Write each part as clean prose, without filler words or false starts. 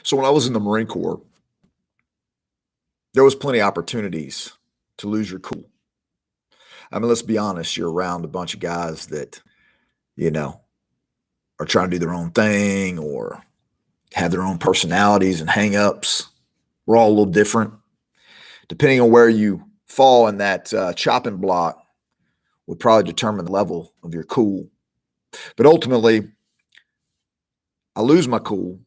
So when I was in the Marine Corps, there was plenty of opportunities to lose your cool. I mean, let's be honest, you're around a bunch of guys that, you know, are trying to do their own thing or have their own personalities and hang-ups. We're all a little different. Depending on where you fall in that chopping block would probably determine the level of your cool. But ultimately, I lose my cool.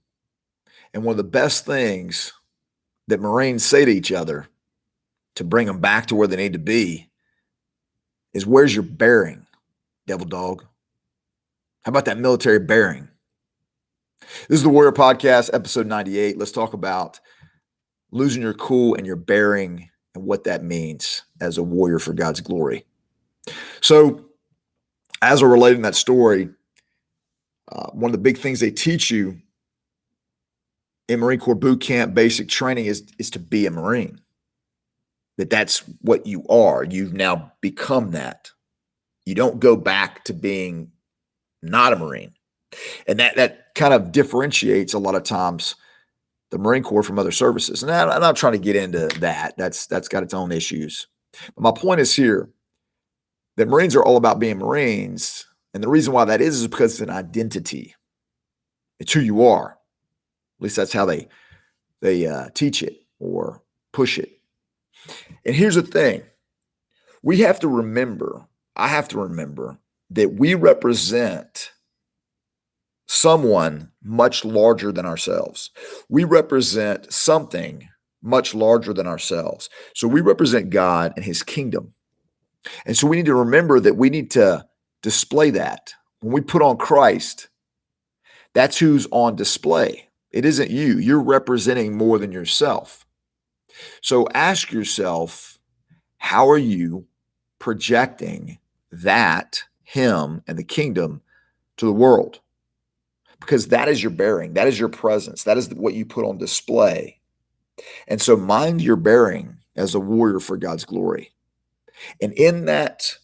And one of the best things that Marines say to each other to bring them back to where they need to be is, where's your bearing, devil dog? How about that military bearing? This is the Warrior Podcast, episode 98. Let's talk about losing your cool and your bearing and what that means as a warrior for God's glory. So, as we're relating that story, one of the big things they teach you in Marine Corps boot camp basic training is to be a Marine. That's what you are. You've now become that. You don't go back to being not a Marine. And that kind of differentiates a lot of times the Marine Corps from other services. And I'm not trying to get into that. That's got its own issues. But my point is here that Marines are all about being Marines. And the reason why that is because it's an identity. It's who you are. At least that's how they teach it or push it. And here's the thing. We have to remember, I have to remember that we represent someone much larger than ourselves. We represent something much larger than ourselves. So we represent God and his kingdom. And so we need to remember that we need to display that. When we put on Christ, that's who's on display. It isn't you. You're representing more than yourself. So ask yourself, how are you projecting that, him, and the kingdom to the world? Because that is your bearing. That is your presence. That is what you put on display. And so mind your bearing as a warrior for God's glory. And in that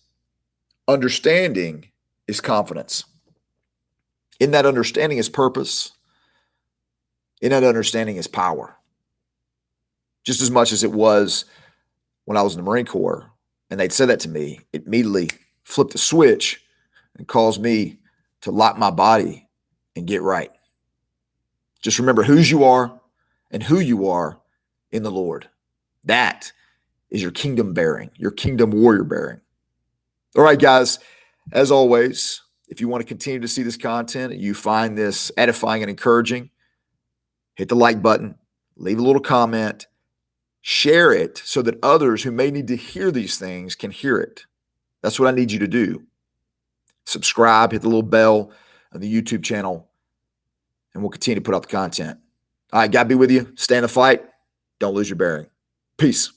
understanding is confidence. In that understanding is purpose. In that understanding is power. Just as much as it was when I was in the Marine Corps and they'd said that to me, it immediately flipped a switch and caused me to lock my body and get right. Just remember whose you are and who you are in the Lord. That is your kingdom bearing, your kingdom warrior bearing. All right, guys, as always, if you want to continue to see this content and you find this edifying and encouraging, hit the like button, leave a little comment, share it so that others who may need to hear these things can hear it. That's what I need you to do. Subscribe, hit the little bell on the YouTube channel, and we'll continue to put out the content. All right, God be with you. Stay in the fight. Don't lose your bearing. Peace.